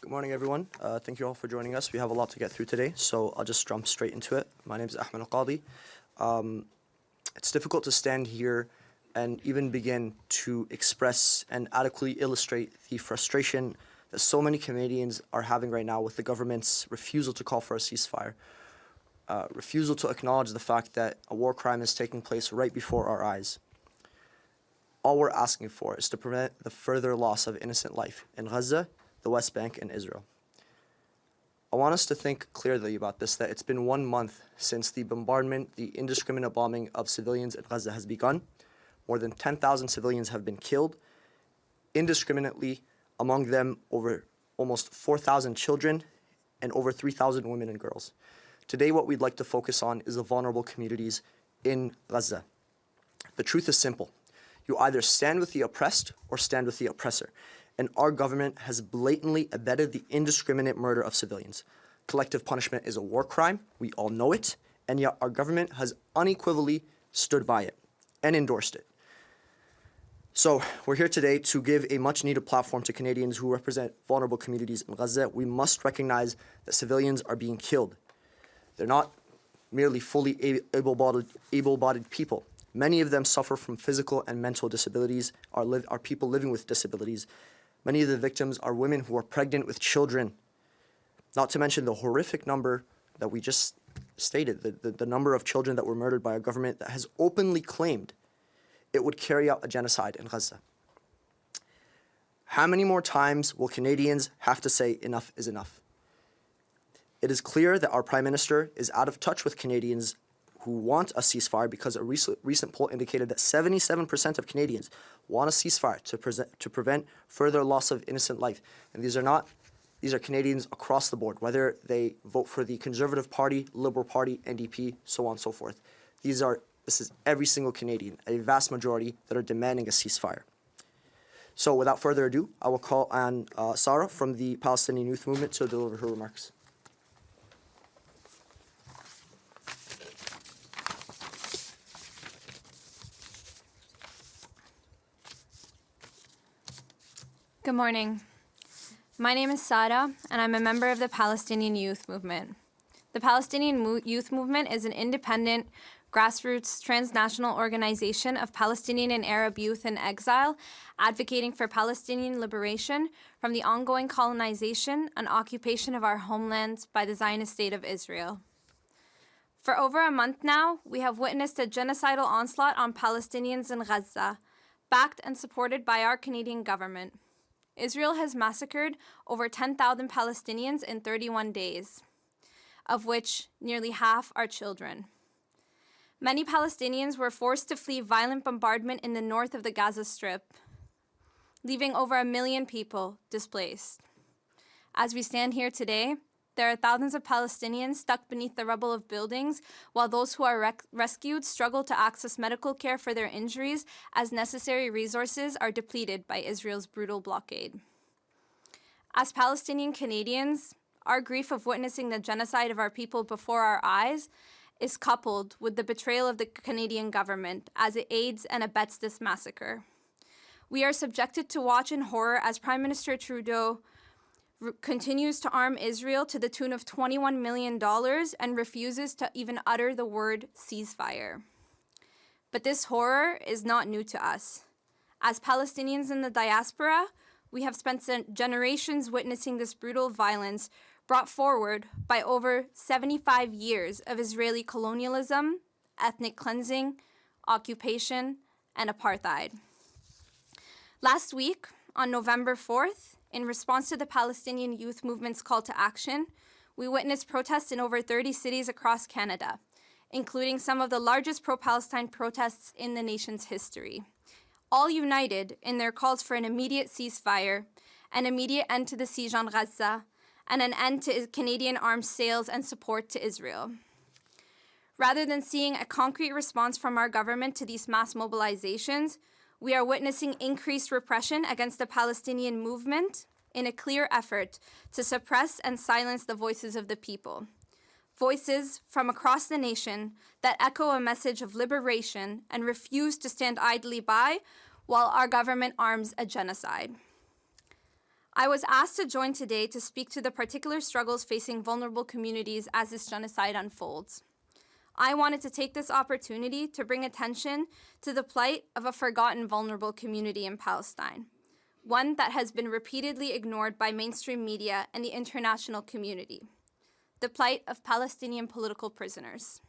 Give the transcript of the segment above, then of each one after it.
Good morning, everyone. Thank you all for joining us. We have a lot to get through today, so I'll just jump straight into it. My name is Ahmad Al-Qadi. It's difficult to stand here and even begin to express and adequately illustrate the frustration that so many Canadians are having right now with the government's refusal to call for a ceasefire, refusal to acknowledge the fact that a war crime is taking place right before our eyes. All we're asking for is to prevent the further loss of innocent life in Gaza, the West Bank, and Israel. I want us to think clearly about this, that it's been 1 month since the bombardment, the indiscriminate bombing of civilians in Gaza has begun. More than 10,000 civilians have been killed indiscriminately, among them over almost 4,000 children and over 3,000 women and girls. Today, what we'd like to focus on is the vulnerable communities in Gaza. The truth is simple. You either stand with the oppressed or stand with the oppressor. And our government has blatantly abetted the indiscriminate murder of civilians. Collective punishment is a war crime. We all know it. And yet our government has unequivocally stood by it and endorsed it. So we're here today to give a much-needed platform to Canadians who represent vulnerable communities in Gaza. We must recognize that civilians are being killed. They're not merely fully able-bodied people. Many of them suffer from physical and mental disabilities, are people living with disabilities. Many of the victims are women who are pregnant with children, not to mention the horrific number that we just stated, the number of children that were murdered by a government that has openly claimed it would carry out a genocide in Gaza. How many more times will Canadians have to say enough is enough? It is clear that our Prime Minister is out of touch with Canadians who want a ceasefire, because a recent poll indicated that 77% of Canadians want a ceasefire to prevent further loss of innocent life. And these are Canadians across the board, whether they vote for the Conservative Party, Liberal Party, NDP, so on and so forth. This is every single Canadian, a vast majority, that are demanding a ceasefire. So without further ado, I will call on Sarah from the Palestinian Youth Movement to deliver her remarks. Good morning. My name is Sada, and I'm a member of the Palestinian Youth Movement. The Palestinian Youth Movement is an independent, grassroots, transnational organization of Palestinian and Arab youth in exile, advocating for Palestinian liberation from the ongoing colonization and occupation of our homelands by the Zionist State of Israel. For over a month now, we have witnessed a genocidal onslaught on Palestinians in Gaza, backed and supported by our Canadian government. Israel has massacred over 10,000 Palestinians in 31 days, of which nearly half are children. Many Palestinians were forced to flee violent bombardment in the north of the Gaza Strip, leaving over 1 million people displaced. As we stand here today, there are thousands of Palestinians stuck beneath the rubble of buildings, while those who are rescued struggle to access medical care for their injuries as necessary resources are depleted by Israel's brutal blockade. As Palestinian Canadians, our grief of witnessing the genocide of our people before our eyes is coupled with the betrayal of the Canadian government as it aids and abets this massacre. We are subjected to watch in horror as Prime Minister Trudeau continues to arm Israel to the tune of $21 million and refuses to even utter the word ceasefire. But this horror is not new to us. As Palestinians in the diaspora, we have spent generations witnessing this brutal violence brought forward by over 75 years of Israeli colonialism, ethnic cleansing, occupation, and apartheid. Last week, on November 4th, in response to the Palestinian Youth Movement's call to action, we witnessed protests in over 30 cities across Canada, including some of the largest pro-Palestine protests in the nation's history, all united in their calls for an immediate ceasefire, an immediate end to the siege on Gaza, and an end to Canadian arms sales and support to Israel. Rather than seeing a concrete response from our government to these mass mobilizations, we are witnessing increased repression against the Palestinian movement in a clear effort to suppress and silence the voices of the people. Voices from across the nation that echo a message of liberation and refuse to stand idly by while our government arms a genocide. I was asked to join today to speak to the particular struggles facing vulnerable communities as this genocide unfolds. I wanted to take this opportunity to bring attention to the plight of a forgotten vulnerable community in Palestine, one that has been repeatedly ignored by mainstream media and the international community: the plight of Palestinian political prisoners.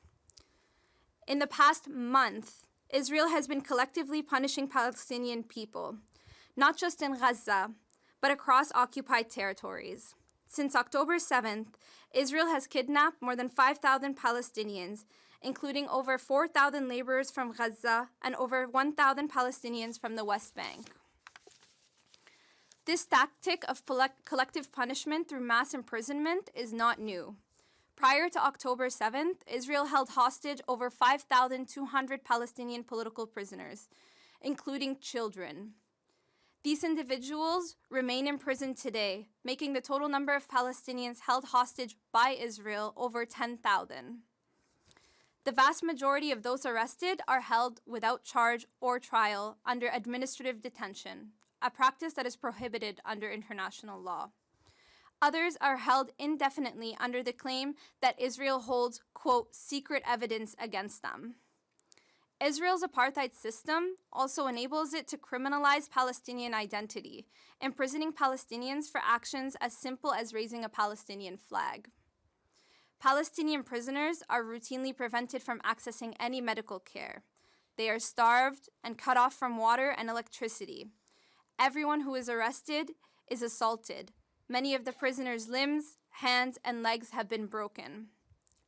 In the past month, Israel has been collectively punishing Palestinian people, not just in Gaza, but across occupied territories. Since October 7th, Israel has kidnapped more than 5,000 Palestinians, including over 4,000 laborers from Gaza and over 1,000 Palestinians from the West Bank. This tactic of collective punishment through mass imprisonment is not new. Prior to October 7th, Israel held hostage over 5,200 Palestinian political prisoners, including children. These individuals remain in prison today, making the total number of Palestinians held hostage by Israel over 10,000. The vast majority of those arrested are held without charge or trial under administrative detention, a practice that is prohibited under international law. Others are held indefinitely under the claim that Israel holds, quote, secret evidence against them. Israel's apartheid system also enables it to criminalize Palestinian identity, imprisoning Palestinians for actions as simple as raising a Palestinian flag. Palestinian prisoners are routinely prevented from accessing any medical care. They are starved and cut off from water and electricity. Everyone who is arrested is assaulted. Many of the prisoners' limbs, hands, and legs have been broken,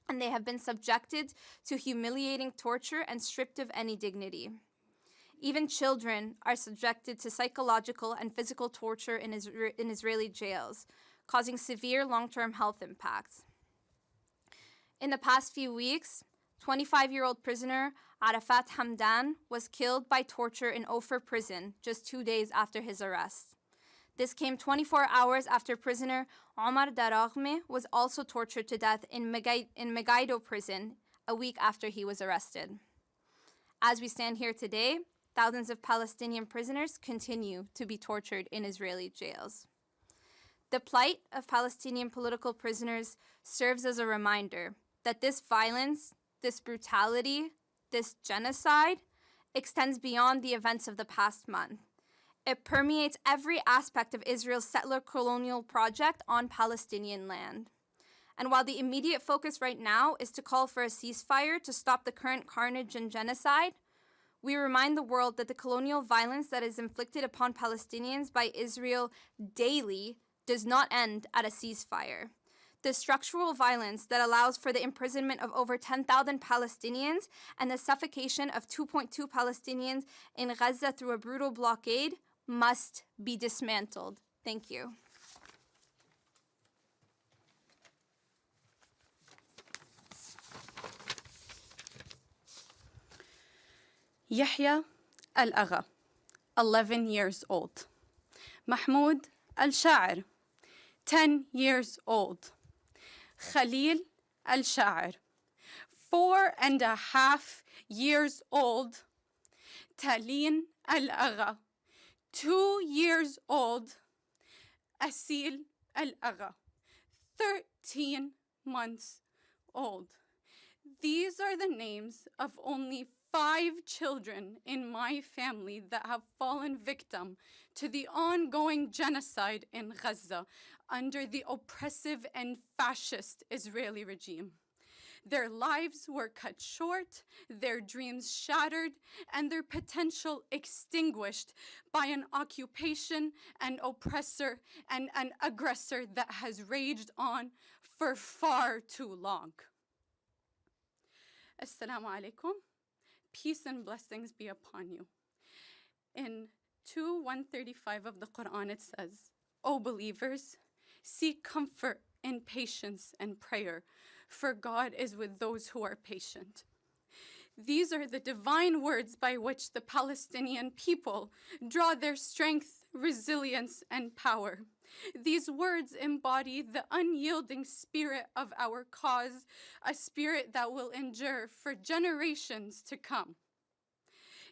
and they have been subjected to humiliating torture and stripped of any dignity. Even children are subjected to psychological and physical torture in Israeli jails, causing severe long-term health impacts. In the past few weeks, 25-year-old prisoner Arafat Hamdan was killed by torture in Ofer prison just 2 days after his arrest. This came 24 hours after prisoner Omar Daraghme was also tortured to death in Megiddo prison a week after he was arrested. As we stand here today, thousands of Palestinian prisoners continue to be tortured in Israeli jails. The plight of Palestinian political prisoners serves as a reminder that this violence, this brutality, this genocide extends beyond the events of the past month. It permeates every aspect of Israel's settler colonial project on Palestinian land. And while the immediate focus right now is to call for a ceasefire to stop the current carnage and genocide, we remind the world that the colonial violence that is inflicted upon Palestinians by Israel daily does not end at a ceasefire. The structural violence that allows for the imprisonment of over 10,000 Palestinians and the suffocation of 2.2 Palestinians in Gaza through a brutal blockade must be dismantled. Thank you. Yahya Al-Agha, 11 years old. Mahmoud Al-Sha'ir, 10 years old. Khalil Al-Sha'ir, 4.5 years old. Taleen Al-Agha, 2 years old. Asil Al-Agha, 13 months old. These are the names of only 5 children in my family that have fallen victim to the ongoing genocide in Gaza under the oppressive and fascist Israeli regime. Their lives were cut short, their dreams shattered, and their potential extinguished by an occupation, an oppressor, and an aggressor that has raged on for far too long. Assalamu alaikum. Peace and blessings be upon you. In 2:135 of the Quran it says, O believers, seek comfort in patience and prayer, for God is with those who are patient. These are the divine words by which the Palestinian people draw their strength, resilience, and power. These words embody the unyielding spirit of our cause, a spirit that will endure for generations to come.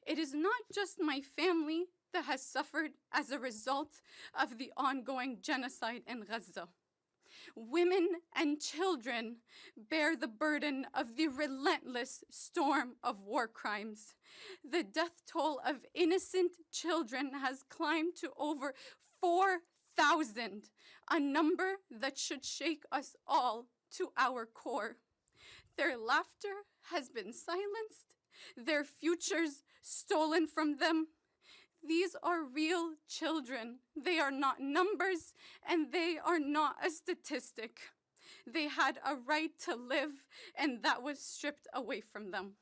It is not just my family that has suffered as a result of the ongoing genocide in Gaza. Women and children bear the burden of the relentless storm of war crimes. The death toll of innocent children has climbed to over 4,000, a number that should shake us all to our core. Their laughter has been silenced, their futures stolen from them. These are real children. They are not numbers, and they are not a statistic. They had a right to live, and that was stripped away from them.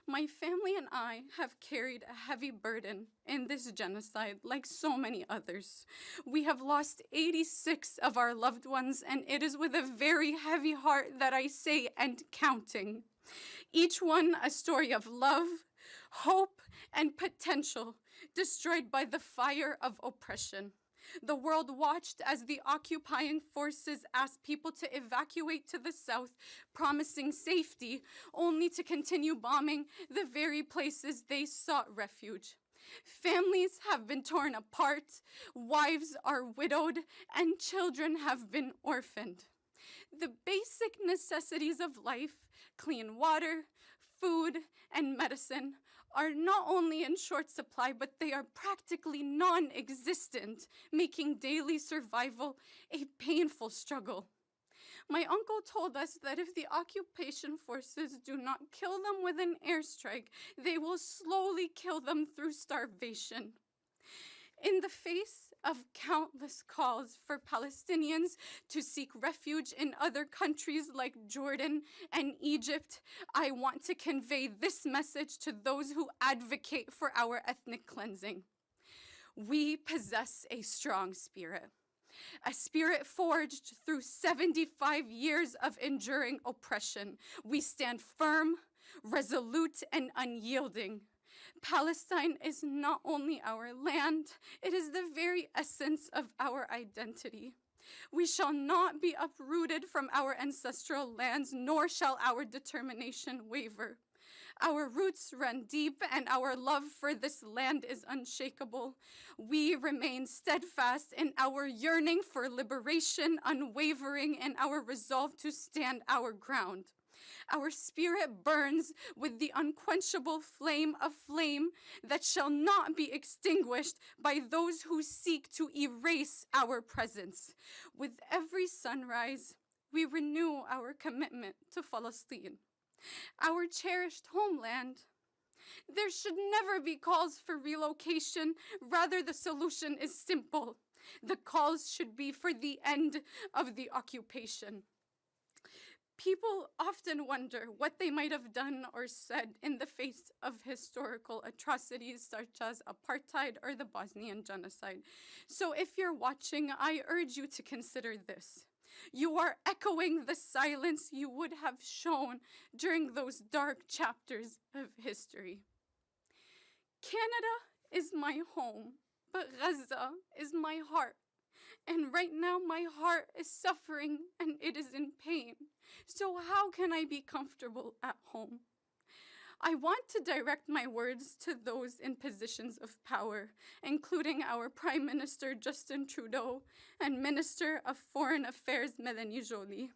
My family and I have carried a heavy burden in this genocide, like so many others. We have lost 86 of our loved ones, and it is with a very heavy heart that I say, and counting. Each one a story of love, hope, and potential, destroyed by the fire of oppression. The world watched as the occupying forces asked people to evacuate to the south, promising safety, only to continue bombing the very places they sought refuge. Families have been torn apart, wives are widowed, and children have been orphaned. The basic necessities of life, clean water, food, and medicine, are not only in short supply, but they are practically non-existent, making daily survival a painful struggle. My uncle told us that if the occupation forces do not kill them with an airstrike, they will slowly kill them through starvation. In the face of countless calls for Palestinians to seek refuge in other countries like Jordan and Egypt, I want to convey this message to those who advocate for our ethnic cleansing. We possess a strong spirit, a spirit forged through 75 years of enduring oppression. We stand firm, resolute, and unyielding. Palestine is not only our land, it is the very essence of our identity. We shall not be uprooted from our ancestral lands, nor shall our determination waver. Our roots run deep, and our love for this land is unshakable. We remain steadfast in our yearning for liberation, unwavering in our resolve to stand our ground. Our spirit burns with the unquenchable flame, a flame that shall not be extinguished by those who seek to erase our presence. With every sunrise, we renew our commitment to Palestine, our cherished homeland. There should never be calls for relocation. Rather, the solution is simple. The calls should be for the end of the occupation. People often wonder what they might have done or said in the face of historical atrocities such as apartheid or the Bosnian genocide. So if you're watching, I urge you to consider this. You are echoing the silence you would have shown during those dark chapters of history. Canada is my home, but Gaza is my heart. And right now, my heart is suffering and it is in pain. So how can I be comfortable at home? I want to direct my words to those in positions of power, including our Prime Minister Justin Trudeau and Minister of Foreign Affairs Mélanie Joly.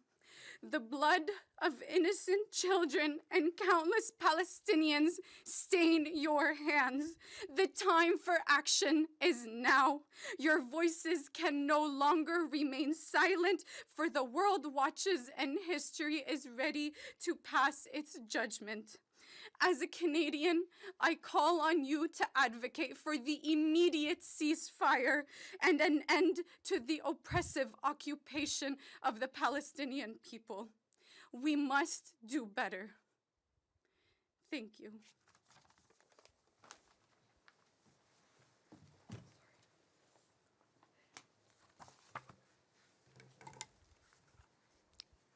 The blood of innocent children and countless Palestinians stain your hands. The time for action is now. Your voices can no longer remain silent, for the world watches and history is ready to pass its judgment. As a Canadian, I call on you to advocate for the immediate ceasefire and an end to the oppressive occupation of the Palestinian people. We must do better. Thank you.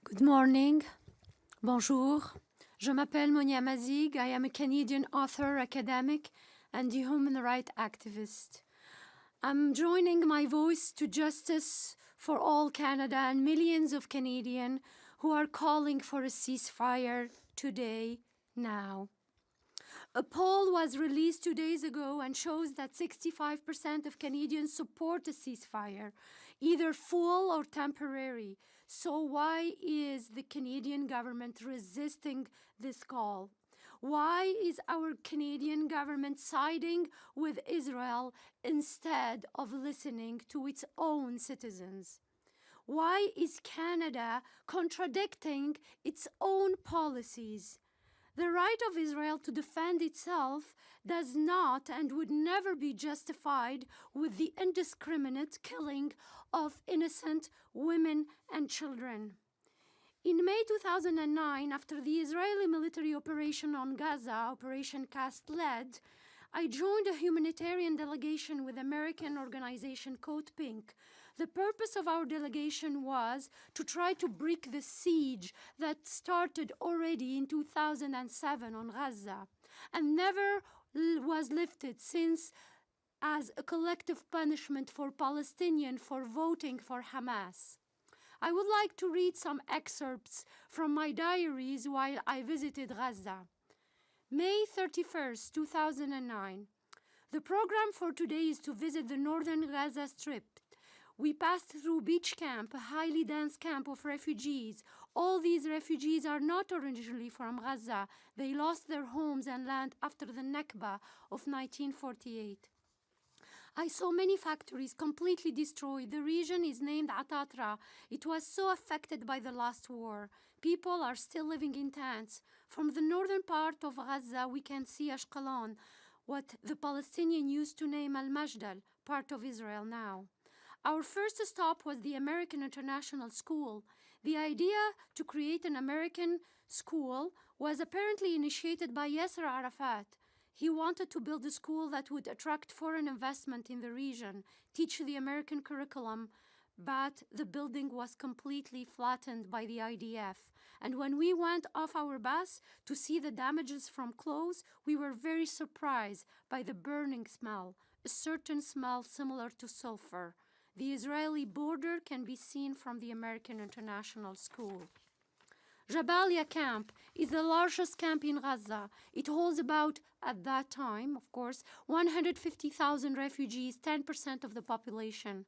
Good morning. Bonjour. Je m'appelle Monia Mazigh. I am a Canadian author, academic, and a human rights activist. I'm joining my voice to justice for all Canada and millions of Canadians who are calling for a ceasefire today, now. A poll was released 2 days ago and shows that 65% of Canadians support a ceasefire, either full or temporary. So why is the Canadian government resisting this call? Why is our Canadian government siding with Israel instead of listening to its own citizens? Why is Canada contradicting its own policies? The right of Israel to defend itself does not and would never be justified with the indiscriminate killing of innocent women and children. In May 2009, after the Israeli military operation on Gaza, Operation Cast Lead, I joined a humanitarian delegation with American organization Code Pink. The purpose of our delegation was to try to break the siege that started already in 2007 on Gaza and never was lifted since as a collective punishment for Palestinians for voting for Hamas. I would like to read some excerpts from my diaries while I visited Gaza. May 31st, 2009. The program for today is to visit the northern Gaza Strip. We passed through Beach Camp, a highly dense camp of refugees. All these refugees are not originally from Gaza. They lost their homes and land after the Nakba of 1948. I saw many factories completely destroyed. The region is named Atatra. It was so affected by the last war. People are still living in tents. From the northern part of Gaza, we can see Ashkelon, what the Palestinian used to name Al-Majdal, part of Israel now. Our first stop was the American International School. The idea to create an American school was apparently initiated by Yasser Arafat. He wanted to build a school that would attract foreign investment in the region, teach the American curriculum, but the building was completely flattened by the IDF. And when we went off our bus to see the damages from close, we were very surprised by the burning smell, a certain smell similar to sulfur. The Israeli border can be seen from the American International School. Jabalia camp is the largest camp in Gaza. It holds about, at that time, of course, 150,000 refugees, 10% of the population.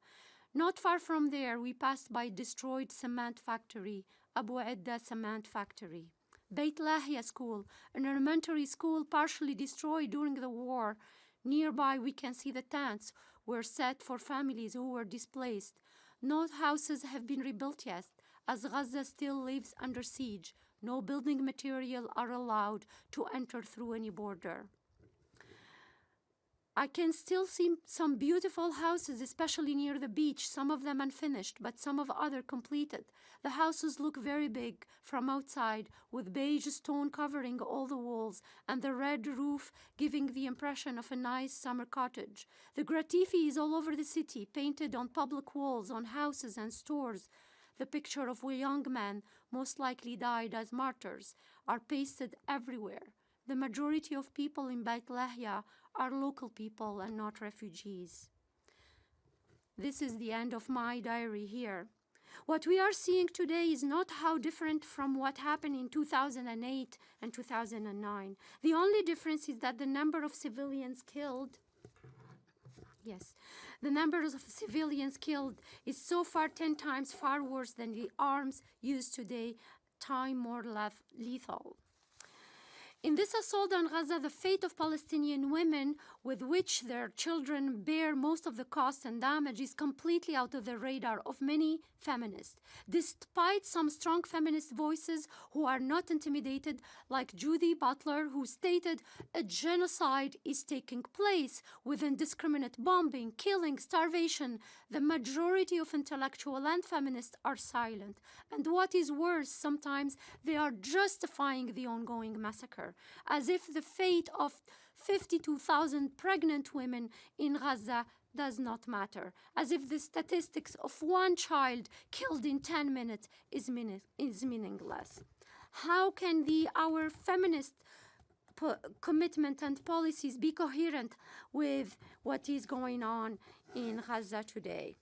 Not far from there, we passed by a destroyed cement factory, Abu Edda cement factory. Beit Lahia school, an elementary school partially destroyed during the war. Nearby, we can see the tents were set for families who were displaced. No houses have been rebuilt yet, as Gaza still lives under siege. No building material are allowed to enter through any border. I can still see some beautiful houses, especially near the beach, some of them unfinished, but some of others completed. The houses look very big from outside, with beige stone covering all the walls, and the red roof giving the impression of a nice summer cottage. The graffiti is all over the city, painted on public walls, on houses and stores. The picture of young men, most likely died as martyrs, are pasted everywhere. The majority of people in Beit Lahia are local people and not refugees. This is the end of my diary here. What we are seeing today is not how different from what happened in 2008 and 2009. The only difference is that the number of civilians killed the numbers of civilians killed is so far 10 times far worse than the arms used today, time more lethal. In this assault on Gaza, the fate of Palestinian women, with which their children bear most of the cost and damage, is completely out of the radar of many feminists. Despite some strong feminist voices who are not intimidated, like Judy Butler, who stated a genocide is taking place with indiscriminate bombing, killing, starvation, the majority of intellectual and feminists are silent. And what is worse, sometimes they are justifying the ongoing massacre, as if the fate of 52,000 pregnant women in Gaza does not matter, as if the statistics of one child killed in 10 minutes is meaningless. How can our feminist commitment and policies be coherent with what is going on in Gaza today?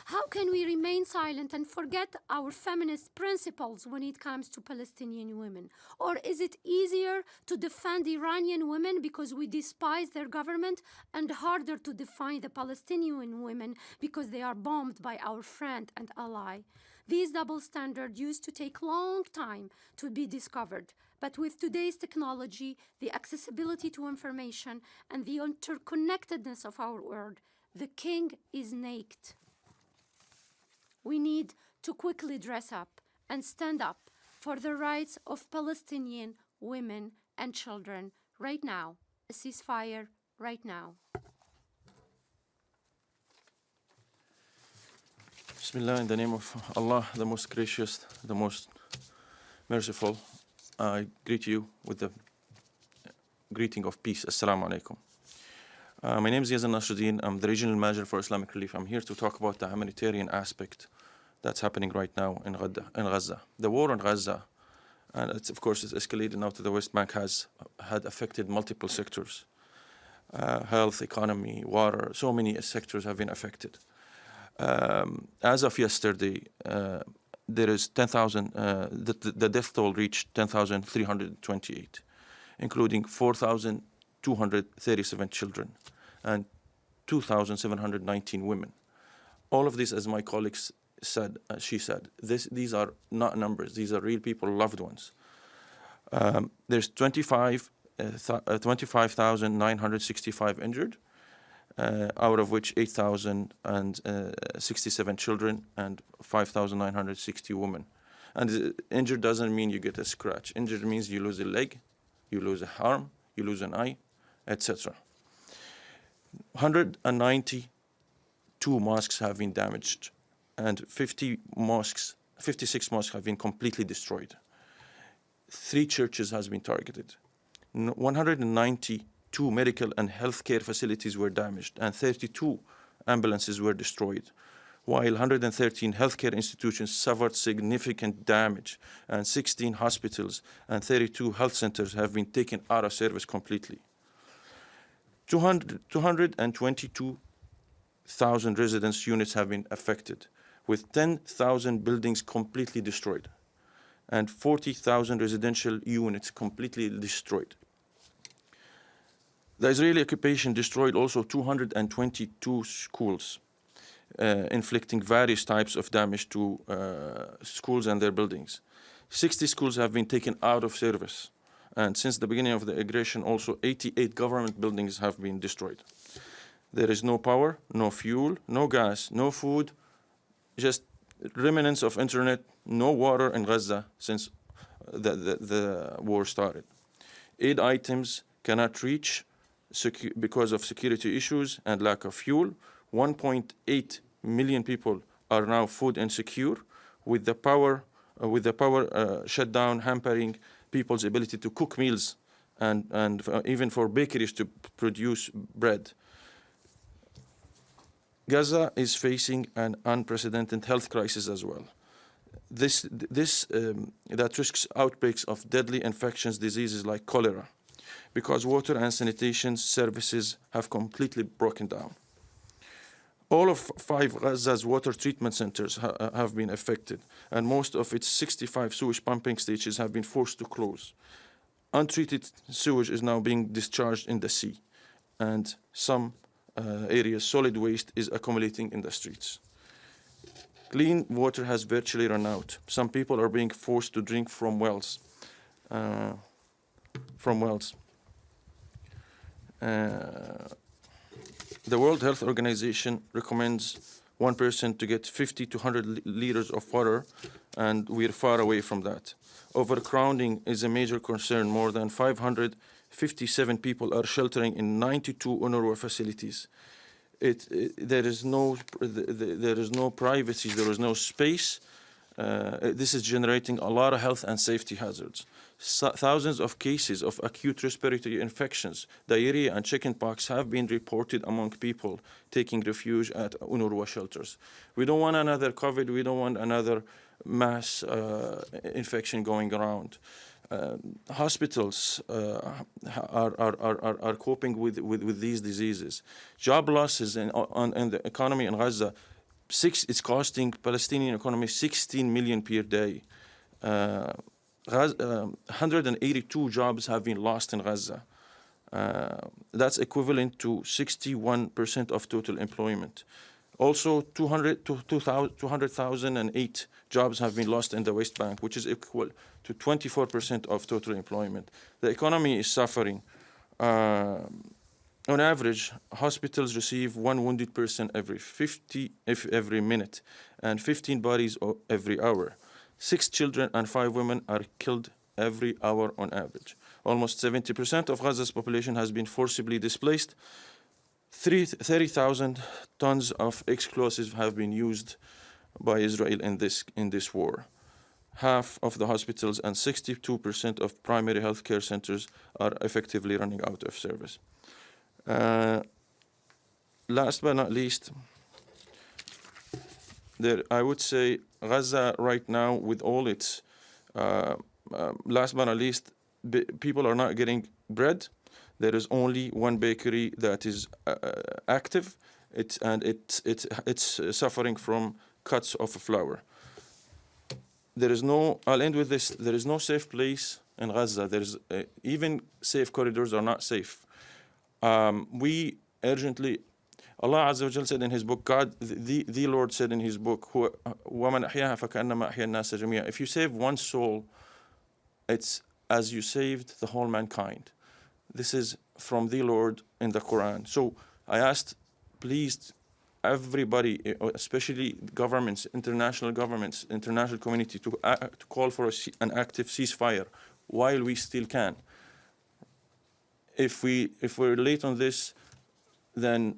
How can we remain silent and forget our feminist principles when it comes to Palestinian women? Or is it easier to defend Iranian women because we despise their government and harder to defend the Palestinian women because they are bombed by our friend and ally? These double standards used to take long time to be discovered, but with today's technology, the accessibility to information, and the interconnectedness of our world, the king is naked. We need to quickly dress up and stand up for the rights of Palestinian women and children right now. A ceasefire right now. Bismillah, in the name of Allah, the most gracious, the most merciful, I greet you with the greeting of peace. Assalamu alaikum. My name is Yazan Nasreddin. I'm the regional manager for Islamic Relief. I'm here to talk about the humanitarian aspect that's happening right now in Gaza. The war in Gaza, and it's, of course, it's escalated now to the West Bank, had affected multiple sectors. Health, economy, water, so many sectors have been affected. As of yesterday, there is 10,000, the death toll reached 10,328, including 4,237 children and 2,719 women. All of this, as my colleagues said, she said, these are not numbers, these are real people, loved ones. There's 25,965 injured, out of which 8,067 children and 5,960 women. And injured doesn't mean you get a scratch. Injured means you lose a leg, you lose a arm, you lose an eye, etc. 192 mosques have been damaged, and 56 mosques have been completely destroyed. 3 churches has been targeted. 192 medical and healthcare facilities were damaged, and 32 ambulances were destroyed, while 113 healthcare institutions suffered significant damage, and 16 hospitals and 32 health centers have been taken out of service completely. 222,000 residence units have been affected, with 10,000 buildings completely destroyed, and 40,000 residential units completely destroyed. The Israeli occupation destroyed also 222 schools, inflicting various types of damage to schools and their buildings. 60 schools have been taken out of service. And since the beginning of the aggression, also 88 government buildings have been destroyed. There is no power, no fuel, no gas, no food, just remnants of internet, no water in Gaza since the war started. Aid items cannot reach because of security issues and lack of fuel. 1.8 million people are now food insecure, with the power shut down, hampering people's ability to cook meals and even for bakeries to produce bread. Gaza is facing an unprecedented health crisis as well. That risks outbreaks of deadly infectious diseases like cholera, because water and sanitation services have completely broken down. All of 5 Gaza's water treatment centers have been affected, and most of its 65 sewage pumping stations have been forced to close. Untreated sewage is now being discharged in the sea, and some areas solid waste is accumulating in the streets. Clean water has virtually run out. Some people are being forced to drink from wells. The World Health Organization recommends one person to get 50 to 100 liters of water, and we're far away from that. Overcrowding is a major concern. More than 557 people are sheltering in 92 UNRWA facilities. There is no privacy, there is no space. This is generating a lot of health and safety hazards. Thousands of cases of acute respiratory infections, diarrhea and chickenpox have been reported among people taking refuge at UNRWA shelters. We don't want another COVID, we don't want another mass infection going around. Hospitals are coping with these diseases. Job losses in the economy in Gaza It's costing Palestinian economy 16 million per day. 182 jobs have been lost in Gaza. That's equivalent to 61% of total employment. Also, 200,008 jobs have been lost in the West Bank, which is equal to 24% of total employment. The economy is suffering. On average, hospitals receive 1 wounded person every minute, and 15 bodies every hour. 6 children and 5 women are killed every hour on average. Almost 70% of Gaza's population has been forcibly displaced. 30,000 tons of explosives have been used by Israel in this war. Half of the hospitals and 62% of primary health care centers are effectively running out of service. Last but not least, I would say Gaza right now, with all its, last but not least, people are not getting bread. There is only one bakery that is active, it's suffering from cuts of flour. I'll end with this. There is no safe place in Gaza. Even safe corridors are not safe. We urgently, Allah Azza wa Jal said in His book, God, the Lord said in His book, وَمَنْ أَحْيَاهَا فَكَأَنَّمَا أَحْيَا النَّاسَ جَمِيعًا. If you save one soul, it's as you saved the whole mankind. This is from the Lord in the Quran. So I asked, please, everybody, especially governments, international community, to call for an active ceasefire while we still can. If we're late on this, then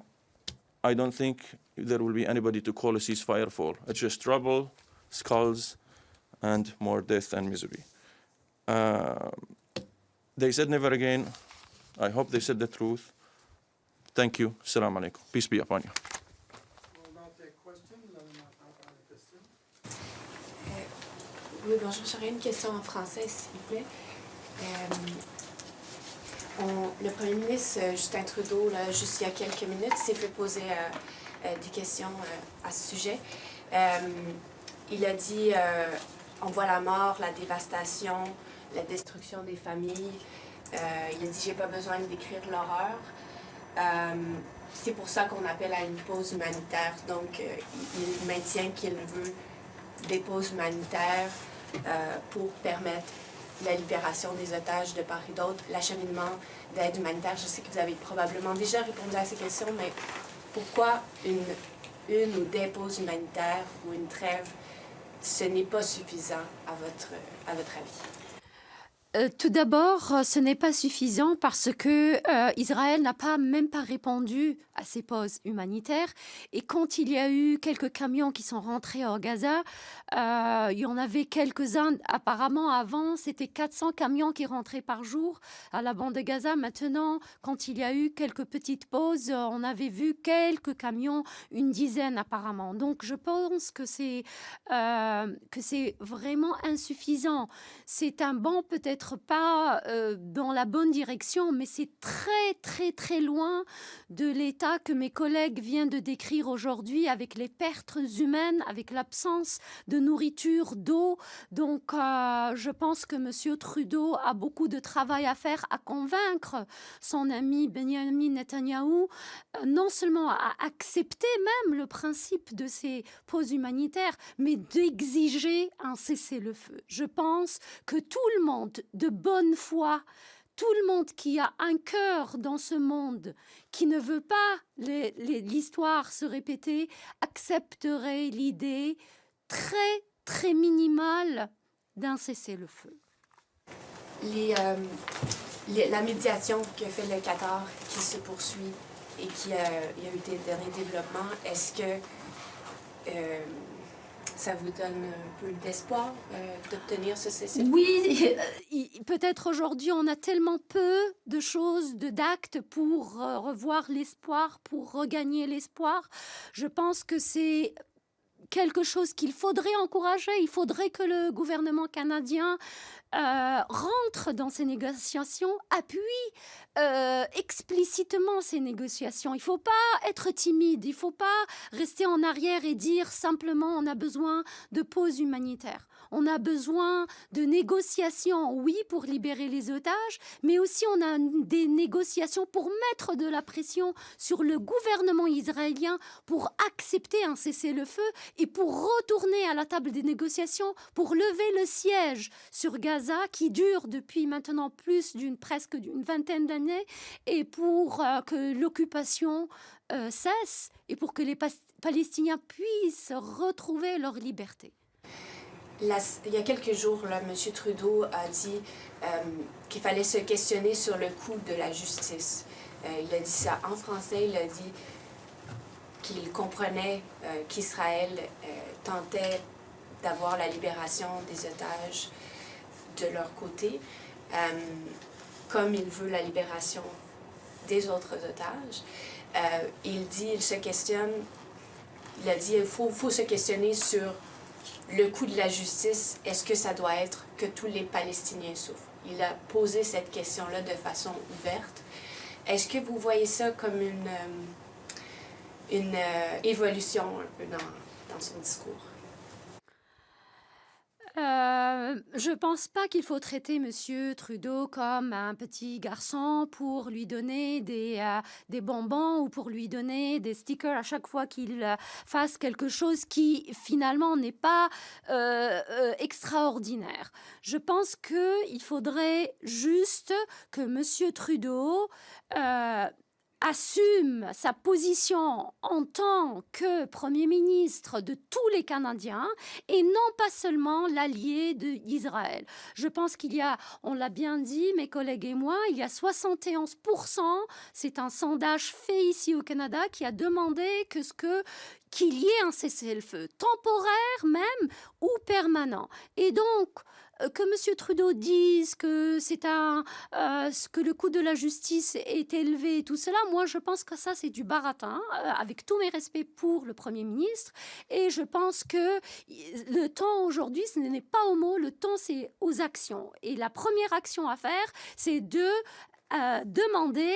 I don't think there will be anybody to call a ceasefire for. It's just trouble, skulls, and more death and misery. They said never again. I hope they said the truth. Thank you. Assalamu alaikum. Peace be upon you. We'll now take questions. Oui, bonjour. J'aurais une question en français, s'il vous plaît. Le premier ministre Justin Trudeau, là, juste il y a quelques minutes, s'est fait poser des questions à ce sujet. Il a dit on voit la mort, la dévastation, la destruction des familles. Il a dit j'ai pas besoin de décrire l'horreur. C'est pour ça qu'on appelle à une pause humanitaire. Donc il maintient qu'il veut des pauses humanitaires pour permettre la libération des otages de part et d'autre, l'acheminement d'aide humanitaire. Je sais que vous avez probablement déjà répondu à ces questions, mais pourquoi une ou des pauses humanitaires ou une trêve, ce n'est pas suffisant à votre avis? Tout d'abord, ce n'est pas suffisant parce que Israël n'a même pas répondu à ces pauses humanitaires. Et quand il y a eu quelques camions qui sont rentrés au Gaza, il y en avait quelques-uns. Apparemment, avant, c'était 400 camions qui rentraient par jour à la bande de Gaza. Maintenant, quand il y a eu quelques petites pauses, on avait vu quelques camions, une dizaine apparemment. Donc, je pense que c'est vraiment insuffisant. C'est un bon, peut-être pas dans la bonne direction, mais c'est très, très, très loin de l'état que mes collègues viennent de décrire aujourd'hui, avec les pertes humaines, avec l'absence de nourriture, d'eau. Donc, je pense que M. Trudeau a beaucoup de travail à faire, à convaincre son ami Benjamin Netanyahou, non seulement à accepter même le principe de ces pauses humanitaires, mais d'exiger un cessez-le-feu. Je pense que tout le monde de bonne foi, tout le monde qui a un cœur dans ce monde, qui ne veut pas l'histoire se répéter, accepterait l'idée très, très minimale d'un cessez-le-feu. La médiation que fait le Qatar, qui se poursuit et qui a eu des derniers développements, est-ce que ça vous donne un peu d'espoir d'obtenir ce cessez-le-feu? Oui, peut-être aujourd'hui on a tellement peu de choses, d'actes pour revoir l'espoir, pour regagner l'espoir. Je pense que c'est quelque chose qu'il faudrait encourager. Il faudrait que le gouvernement canadien rentre dans ces négociations, appuie explicitement ces négociations. Il ne faut pas être timide, il ne faut pas rester en arrière et dire simplement on a besoin de pause humanitaire. On a besoin de négociations, oui, pour libérer les otages, mais aussi on a des négociations pour mettre de la pression sur le gouvernement israélien pour accepter un cessez-le-feu et pour retourner à la table des négociations, pour lever le siège sur Gaza qui dure depuis maintenant presque d'une vingtaine d'années et pour que l'occupation cesse et pour que les Palestiniens puissent retrouver leur liberté. Il y a quelques jours, là, M. Trudeau a dit qu'il fallait se questionner sur le coût de la justice. Il a dit ça en français, il a dit qu'il comprenait qu'Israël tentait d'avoir la libération des otages de leur côté, comme il veut la libération des autres otages. Il se questionne, il a dit qu'il faut se questionner sur le coût de la justice. Est-ce que ça doit être que tous les Palestiniens souffrent? Il a posé cette question-là de façon ouverte. Est-ce que vous voyez ça comme une évolution un peu dans son discours? Je ne pense pas qu'il faut traiter M. Trudeau comme un petit garçon pour lui donner des bonbons ou pour lui donner des stickers à chaque fois qu'il fasse quelque chose qui finalement n'est pas extraordinaire. Je pense qu'il faudrait juste que M. Trudeau assume sa position en tant que Premier ministre de tous les Canadiens et non pas seulement l'allié d'Israël. Je pense qu'il y a, on l'a bien dit, mes collègues et moi, il y a 71%, c'est un sondage fait ici au Canada qui a demandé qu'il y ait un cessez-le-feu temporaire même ou permanent. Et donc, que M. Trudeau dise que que le coût de la justice est élevé et tout cela, moi je pense que ça c'est du baratin, avec tous mes respects pour le Premier ministre, et je pense que le temps aujourd'hui ce n'est pas aux mots, le temps c'est aux actions. Et la première action à faire, c'est de demander,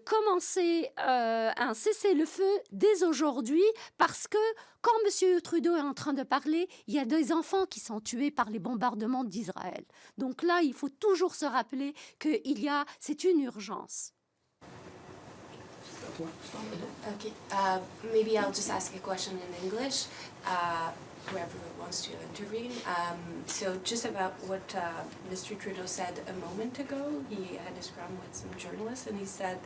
commencer un cessez-le-feu dès aujourd'hui, parce que quand M. Trudeau est en train de parler, il y a des enfants qui sont tués par les bombardements d'Israël. Donc là, il faut toujours se rappeler que c'est une urgence. Okay, maybe I'll just ask a question in English. Whoever wants to intervene. So just about what Mr. Trudeau said a moment ago, he had a scrum with some journalists and he said,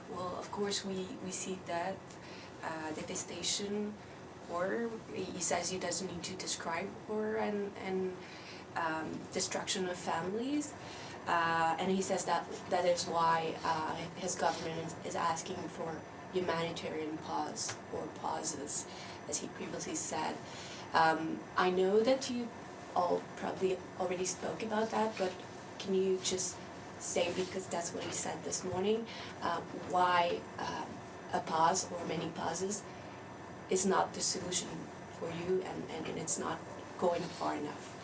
well, of course we see death, devastation, horror. He says he doesn't need to describe horror and destruction of families. And he says that is why his government is asking for humanitarian pause or pauses, as he previously said. I know that you all probably already spoke about that, but can you just say, because that's what he said this morning, why a pause or many pauses is not the solution for you and it's not going far enough?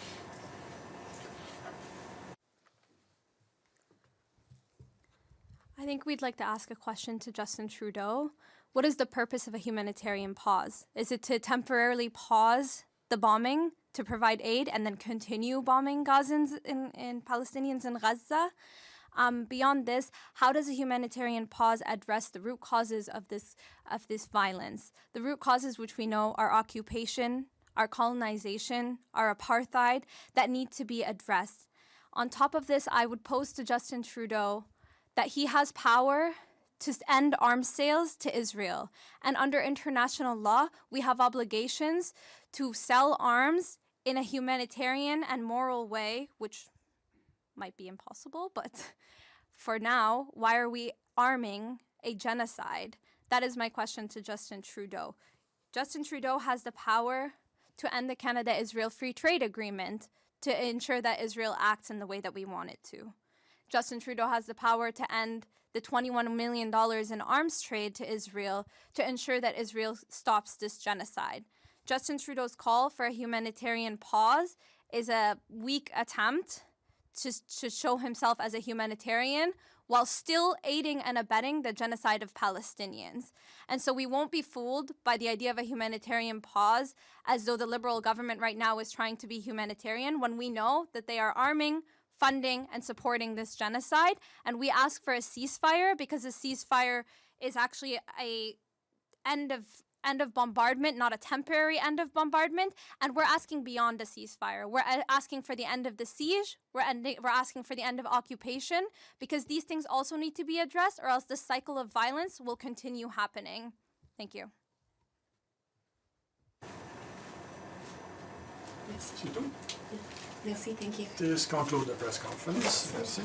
I think we'd like to ask a question to Justin Trudeau. What is the purpose of a humanitarian pause? Is it to temporarily pause the bombing to provide aid and then continue bombing Gazans and Palestinians in Gaza? Beyond this, how does a humanitarian pause address the root causes of this violence? The root causes, which we know, are occupation, our colonization, our apartheid, that need to be addressed. On top of this, I would pose to Justin Trudeau that he has power to end arms sales to Israel. And under international law, we have obligations to sell arms in a humanitarian and moral way, which might be impossible, but for now, why are we arming a genocide? That is my question to Justin Trudeau. Justin Trudeau has the power to end the Canada-Israel Free Trade Agreement to ensure that Israel acts in the way that we want it to. Justin Trudeau has the power to end the $21 million in arms trade to Israel to ensure that Israel stops this genocide. Justin Trudeau's call for a humanitarian pause is a weak attempt to show himself as a humanitarian while still aiding and abetting the genocide of Palestinians. And so we won't be fooled by the idea of a humanitarian pause as though the Liberal government right now is trying to be humanitarian when we know that they are arming, funding, and supporting this genocide. And we ask for a ceasefire because a ceasefire is actually a end of bombardment, not a temporary end of bombardment. And we're asking beyond a ceasefire. We're asking for the end of the siege. We're asking for the end of occupation, because these things also need to be addressed, or else the cycle of violence will continue happening. Thank you. Merci. Merci, thank you. This concludes the press conference. Merci.